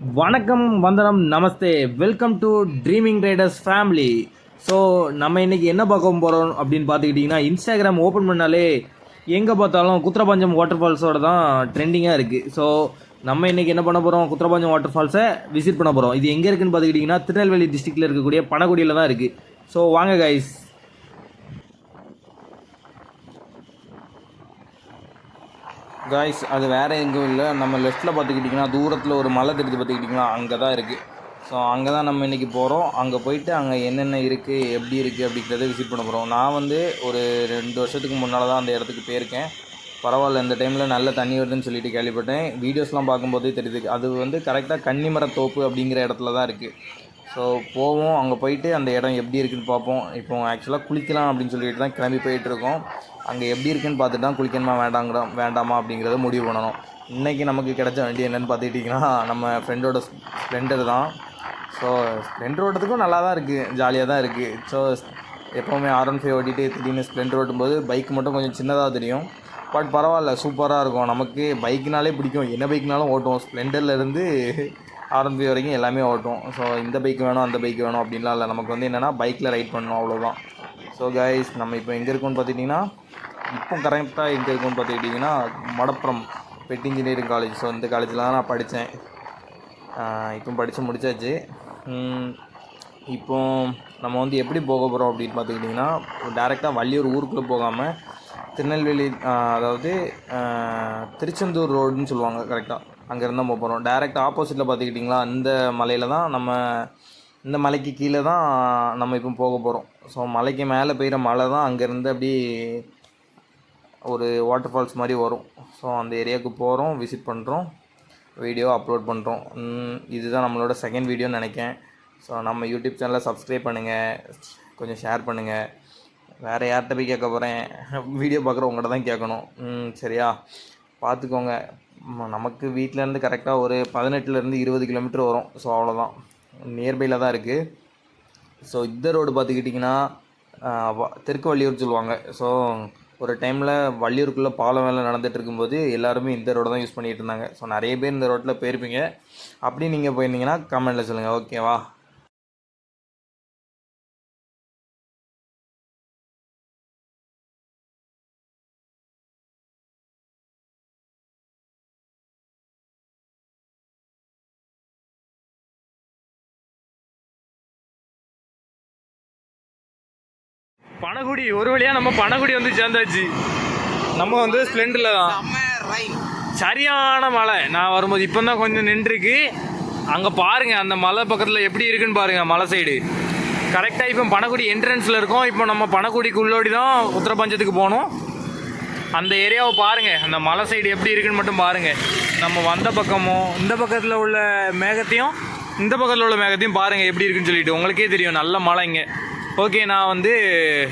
வணக்கம், வந்தனம், நமஸ்தே. Welcome to dreaming riders family. So நம்ம இன்றைக்கி என்ன பார்க்க போகிறோம் அப்படின்னு பார்த்துக்கிட்டிங்கன்னா, இன்ஸ்டாகிராம் ஓப்பன் பண்ணாலே எங்கே பார்த்தாலும் குத்திரபஞ்சம் வாட்டர் ஃபால்ஸோட தான் ட்ரெண்டிங்காக இருக்குது. ஸோ நம்ம இன்றைக்கி என்ன பண்ண போகிறோம், குத்திரபஞ்சம் வாட்டர் ஃபால்ஸை விசிட் பண்ண போகிறோம். இது எங்கே இருக்குதுன்னு பார்த்துக்கிட்டிங்கன்னா, திருநெல்வேலி டிஸ்ட்ரிக்டில் இருக்கக்கூடிய பனகுடியில் தான் இருக்குது. ஸோ வாங்க கைஸ். காய்ஸ், அது வேறு எங்கும் இல்லை, நம்ம லெஃப்ட்டில் பார்த்துக்கிட்டிங்கன்னா தூரத்தில் ஒரு மலை தெரிஞ்சு பார்த்துக்கிட்டிங்கன்னா அங்கே தான் இருக்குது. ஸோ அங்கே தான் நம்ம இன்றைக்கி போகிறோம். அங்கே போயிட்டு அங்கே என்னென்ன இருக்குது, எப்படி இருக்குது அப்படிங்கிறத விசிட் பண்ண போகிறோம். நான் ஒரு 2 வருஷத்துக்கு முன்னால் தான் அந்த இடத்துக்கு போயிருக்கேன். பரவாயில்ல, இந்த டைமில் நல்ல தண்ணி வருதுன்னு சொல்லிட்டு கேள்விப்பட்டேன். வீடியோஸ்லாம் பார்க்கும்போதே தெரியுது. அது கரெக்டாக கன்னிமரத்தோப்பு அப்படிங்கிற இடத்துல தான் இருக்குது. ஸோ போவோம், அங்கே போயிட்டு அந்த இடம் எப்படி இருக்குதுன்னு பார்ப்போம். இப்போ ஆக்சுவலாக குளிக்கலாம் அப்படின்னு சொல்லிட்டு தான் கிளம்பி போயிட்டுருக்கோம். அங்கே எப்படி இருக்குன்னு பார்த்துட்டு தான் குளிக்கணுமா வேண்டாமா அப்படிங்கிறத முடிவு பண்ணணும். இன்றைக்கி நமக்கு கிடைச்ச வண்டி என்னென்னு பார்த்துக்கிட்டிங்கன்னா, நம்ம ஃப்ரெண்டோட ஸ்ப்ளெண்டர் தான். ஸோ ஸ்ப்ளெண்டர் ஓட்டுறதுக்கும் நல்லா தான் இருக்குது, ஜாலியாக தான் இருக்குது. ஸோ எப்போவுமே R15 ஓட்டிகிட்டு திடீர்னு ஸ்ப்ளெண்டர் ஓட்டும்போது பைக் மட்டும் கொஞ்சம் சின்னதாக தெரியும். பட் பரவாயில்ல, சூப்பராக இருக்கும். நமக்கு பைக்குனாலே பிடிக்கும், என்ன பைக்குனாலும் ஓட்டுவோம். ஸ்ப்ளெண்டர்லேருந்து R15 வரைக்கும் எல்லாமே ஓட்டும். ஸோ இந்த பைக் வேணும் அந்த பைக் வேணும் அப்படின்லாம் இல்லை. நமக்கு என்னென்னா பைக்கில் ரைட் பண்ணணும், அவ்வளோதான். ஸோ கைஸ், நம்ம இப்போ எங்கே இருக்கோம்னு பார்த்துக்கிட்டிங்கன்னா, இப்போ கரெக்டாக எங்கே இருக்குன்னு பார்த்துக்கிட்டிங்கன்னா மடப்புறம் பெட் இன்ஜினியரிங் காலேஜ். ஸோ இந்த காலேஜில் தான் நான் படித்தேன். இப்போ படித்து முடித்தாச்சு. இப்போ நம்ம எப்படி போக போகிறோம் அப்படின்னு பார்த்துக்கிட்டிங்கன்னா, டேரெக்டாக வள்ளியூர் ஊருக்குள்ளே போகாமல் திருநெல்வேலி, அதாவது திருச்செந்தூர் ரோடுன்னு சொல்லுவாங்க கரெக்டாக, அங்கே இருந்தால் போகிறோம். டேரெக்ட் ஆப்போசிட்டில் பார்த்துக்கிட்டிங்களா, அந்த மலையில் தான் இந்த மலைக்கு கீழே தான் நம்ம இப்போ போக போகிறோம். ஸோ மலைக்கு மேலே பெய்கிற மலை தான் அங்கேருந்து அப்படி ஒரு வாட்டர் ஃபால்ஸ் மாதிரி வரும். ஸோ அந்த ஏரியாவுக்கு போகிறோம், விசிட் பண்ணுறோம், வீடியோ அப்லோட் பண்ணுறோம். இதுதான் நம்மளோட செகண்ட் வீடியோன்னு நினைக்கிறேன். ஸோ நம்ம யூடியூப் சேனலை சப்ஸ்கிரைப் பண்ணுங்கள், கொஞ்சம் ஷேர் பண்ணுங்கள். வேறு யார்கிட்ட போய் கேட்க போகிறேன், வீடியோ பார்க்குற உங்கள்கிட்ட தான் கேட்கணும். சரியா, பார்த்துக்கோங்க. நமக்கு வீட்டிலேருந்து கரெக்டாக ஒரு 18லேருந்து 20 கிலோமீட்டர் வரும். ஸோ அவ்வளோதான், நியர்பையில் தான் இருக்குது. ஸோ இந்த ரோடு பார்த்துக்கிட்டிங்கன்னா தெற்கு வள்ளியூர் சொல்லுவாங்க. ஸோ ஒரு டைமில் வள்ளியூருக்குள்ளே பாலம் வேலை நடந்துகிட்டு இருக்கும்போது எல்லாருமே இந்த ரோடு தான் யூஸ் பண்ணிகிட்டு இருந்தாங்க. ஸோ நிறைய பேர் இந்த ரோட்டில் போயிருப்பீங்க. அப்படி நீங்கள் போயிருந்தீங்கன்னா கமெண்ட்டில் சொல்லுங்கள், ஓகேவா? பனகுடி ஒரு வழியாக நம்ம பனகுடி சேர்ந்தாச்சு. நம்ம ஸ்ப்ளெண்டரில் தான். சரியான மலை. நான் வரும்போது இப்போ தான் கொஞ்சம் நின்றுருக்கு. அங்கே பாருங்கள், அந்த மலை பக்கத்தில் எப்படி இருக்குன்னு பாருங்கள், மலை சைடு. கரெக்டாக இப்போ பனகுடி என்ட்ரன்ஸில் இருக்கோம். இப்போ நம்ம பனகுடிக்கு உள்ளோடி தான் உத்தரபஞ்சத்துக்கு போகணும். அந்த ஏரியாவை பாருங்கள், அந்த மலை சைடு எப்படி இருக்குன்னு மட்டும் பாருங்கள். நம்ம வந்த பக்கமும் இந்த பக்கத்தில் உள்ள மேகத்தையும் இந்த பக்கத்தில் உள்ள மேகத்தையும் பாருங்கள் எப்படி இருக்குன்னு சொல்லிட்டு உங்களுக்கே தெரியும். நல்ல மலை இங்கே. ஓகே, நான்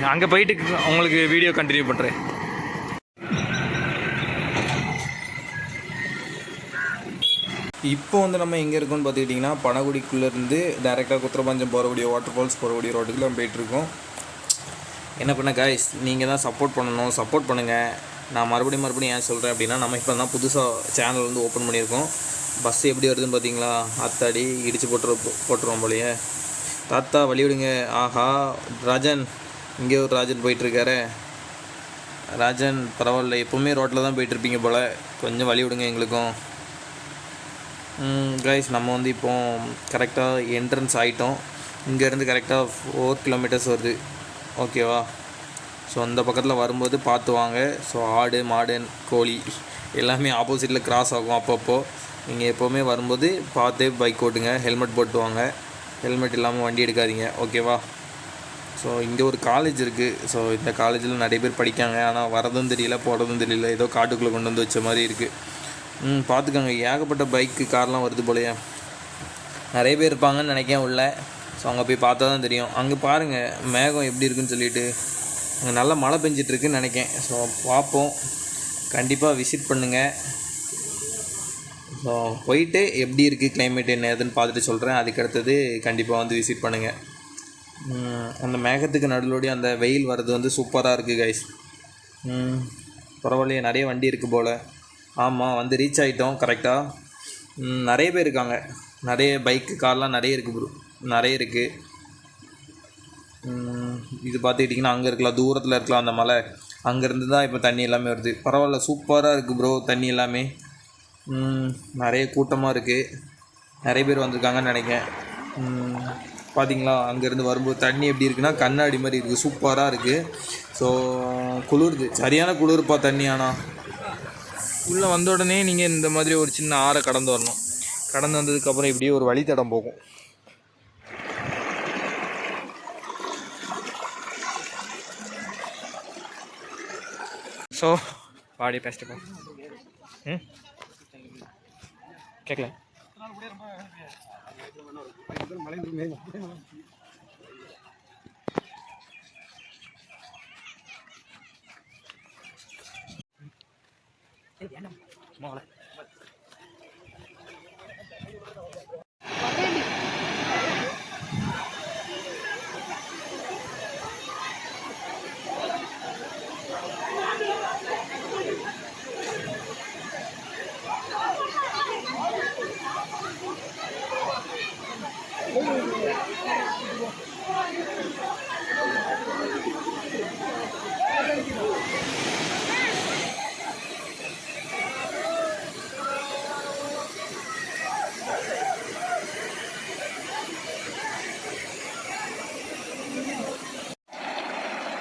அங்கே போயிட்டு உங்களுக்கு வீடியோ கண்டினியூ பண்ணுறேன். இப்போ நம்ம எங்கே இருக்கோம்னு பார்த்துக்கிட்டிங்கன்னா, பனகுடிக்குள்ளேருந்து டேரெக்டாக குத்திரபஞ்சம் போகக்கூடிய வாட்டர் ஃபால்ஸ் போகக்கூடிய ரோட்டுக்கு நம்ம போயிட்டுருக்கோம். என்ன பண்ண காய்ஸ், நீங்கள் தான் சப்போர்ட் பண்ணணும், சப்போர்ட் பண்ணுங்கள். நான் மறுபடியும் ஏன் சொல்கிறேன் அப்படின்னா, நம்ம இப்போ தான் புதுசாக சேனல் ஓப்பன் பண்ணியிருக்கோம். பஸ் எப்படி வருதுன்னு பார்த்தீங்களா, அத்தாடி இடித்து போட்டுருவோம் போலையே. தாத்தா வழி விடுங்க. ஆஹா, ராஜன், இங்கே ஒரு ராஜன் போயிட்டுருக்காரு. ராஜன் பரவாயில்ல, எப்போவுமே ரோட்டில் தான் போயிட்டுருப்பீங்க போல், கொஞ்சம் வழி விடுங்க எங்களுக்கும். கைஸ், நம்ம இப்போ கரெக்டாக என்ட்ரன்ஸ் ஆகிட்டோம். இங்கேருந்து கரெக்டாக 4 கிலோமீட்டர்ஸ் வருது, ஓகேவா? ஸோ அந்த பக்கத்தில் வரும்போது பார்த்து வாங்க. ஸோ ஆடு மாடு கோழி எல்லாமே ஆப்போசிட்டில் கிராஸ் ஆகும். அப்பப்போ நீங்கள் எப்போவுமே வரும்போது பார்த்தே பைக் ஓட்டுங்க, ஹெல்மெட் போட்டு வாங்க. ஹெல்மெட் இல்லாமல் வண்டி எடுக்காதீங்க, ஓகேவா? ஸோ இங்கே ஒரு காலேஜ் இருக்குது. ஸோ இந்த காலேஜில் நிறைய பேர் படிக்காங்க. ஆனால் வரதும் தெரியல, போகிறதும் தெரியல, ஏதோ காட்டுக்குள்ளே கொண்டு வச்ச மாதிரி இருக்குது. பார்த்துக்கோங்க, ஏகப்பட்ட பைக்கு கார்லாம் வருது போலையே. நிறைய பேர் இருப்பாங்கன்னு நினைக்கிறேன் உள்ள. ஸோ அங்கே போய் பார்த்தா தான் தெரியும். அங்கே பாருங்கள் மேகம் எப்படி இருக்குன்னு சொல்லிட்டு. அங்கே நல்லா மழை பெஞ்சிட்ருக்குன்னு நினைக்கிறேன். ஸோ பார்ப்போம், கண்டிப்பாக விசிட் பண்ணுங்கள். ஸோ போயிட்டு எப்படி இருக்குது கிளைமேட் என்ன ஏதுன்னு பார்த்துட்டு சொல்கிறேன். அதுக்கடுத்தது கண்டிப்பாக விசிட் பண்ணுங்கள். அந்த மேகத்துக்கு நடுவோடி அந்த வெயில் வர்றது சூப்பராக இருக்குது கைஸ். பரவாயில்லையே, நிறைய வண்டி இருக்குது போல். ஆமாம், ரீச் ஆகிட்டோம் கரெக்டாக. நிறைய பேர் இருக்காங்க. நிறைய பைக்கு கார்லாம் நிறைய இருக்குது ப்ரோ, நிறைய இருக்குது. இது பார்த்துக்கிட்டிங்கன்னா அங்கே இருக்கலாம், தூரத்தில் இருக்கலாம் அந்த மலை, அங்கேருந்து தான் இப்போ தண்ணி எல்லாமே வருது. பரவாயில்ல, சூப்பராக இருக்குது ப்ரோ தண்ணி எல்லாமே. நிறைய கூட்டமாக இருக்குது, நிறைய பேர் வந்திருக்காங்கன்னு நினைக்கிறேன். பார்த்தீங்களா அங்கேருந்து வரும்போது தண்ணி எப்படி இருக்குன்னா கண்ணாடி மாதிரி இருக்குது, சூப்பராக இருக்குது. ஸோ குளிருது, சரியான குளிர்ப்பா தண்ணி. ஆனால் உள்ளே வந்த உடனே நீங்கள் இந்த மாதிரி ஒரு சின்ன ஆறை கடந்து வரணும். கடந்து வந்ததுக்கப்புறம் இப்படியே ஒரு வழித்தடம் போகும். ஸோ பாடி பேசிட்டு கேட்கல.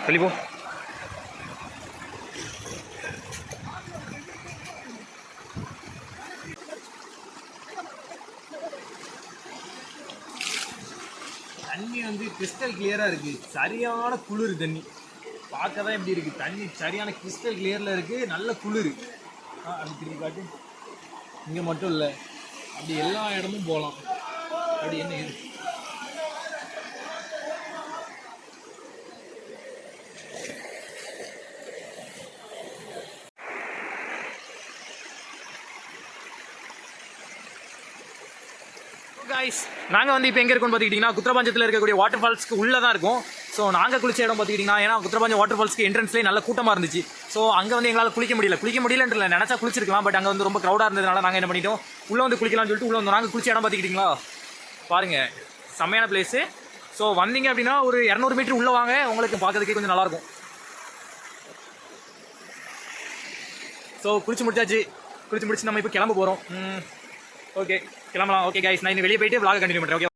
தள்ளி போ. தண்ணி வந்து கிறிஸ்டல் கிளியராக இருக்குது, சரியான குளிர் தண்ணி. பார்க்க தான் எப்படி இருக்குது, தண்ணி சரியான கிறிஸ்டல் கிளியரில் இருக்குது, நல்ல குளிர். அப்படி திரும்பி காட்டு, இங்கே மட்டும் இல்லை, அப்படி எல்லா இடமும் போகலாம். அப்படி என்ன இது guys, நாங்கள் வந்து இப்போ எங்கே இருக்கோம்னு பார்த்துக்கிட்டிங்கன்னா குத்திரபாஞ்சத்தில் இருக்கக்கூடிய வாட்டர் ஃபால்ஸ்க்கு உள்ளே தான் இருக்கும். ஸோ நாங்கள் குளிச்ச இடம் பார்த்துக்கிட்டிங்கன்னா, ஏன்னா குத்திரபாஞ்சம் வாட்டர் ஃபால்ஸ்க்கு என்ட்ரன்ஸ்லேயே நல்ல கூட்டமாக இருந்துச்சு. ஸோ அங்கே வந்து எங்களால் குளிக்க முடியலன்றல, நினச்சா குளிச்சிருக்கலாம். பட் அங்கே வந்து ரொம்ப க்ரௌடாக இருந்ததுனால நாங்கள் என்ன பண்ணிட்டோம், உள்ளே வந்து குளிக்கலாம்னு சொல்லிட்டு உள்ளே வந்து நாங்கள் குளிச்ச இடம் பார்த்துக்கிட்டிங்களா பாருங்கள், செம்மையான பிளேஸு. ஸோ வந்தீங்க அப்படின்னா ஒரு 200 மீட்டர் உள்ளே வாங்க, உங்களுக்கு பார்க்கறதுக்கே கொஞ்சம் நல்லாயிருக்கும். ஸோ குளிச்சு முடிச்சு நம்ம இப்போ கிளம்ப போகிறோம். ஓகே கிளம்பலாம். ஓகே கைஸ், நான் இன்னும் வெளியே போயிட்டு vlog கண்டினியூ பண்ணுறேன். ஓகே,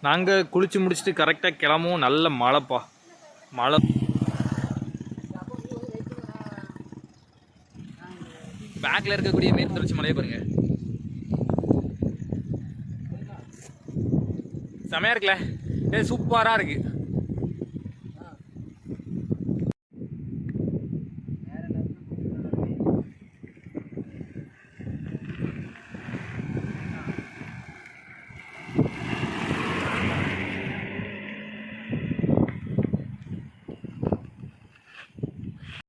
நாங்கள் குளிச்சு முடிச்சுட்டு கரெக்டாக கிளம்புவோம். நல்ல மழைப்பா, மழை. பேக்கில் இருக்கக்கூடிய மேற்கு தொடர்ச்சி மலையை பாருங்க, செமையாக இருக்குல்ல, சூப்பராக இருக்குது.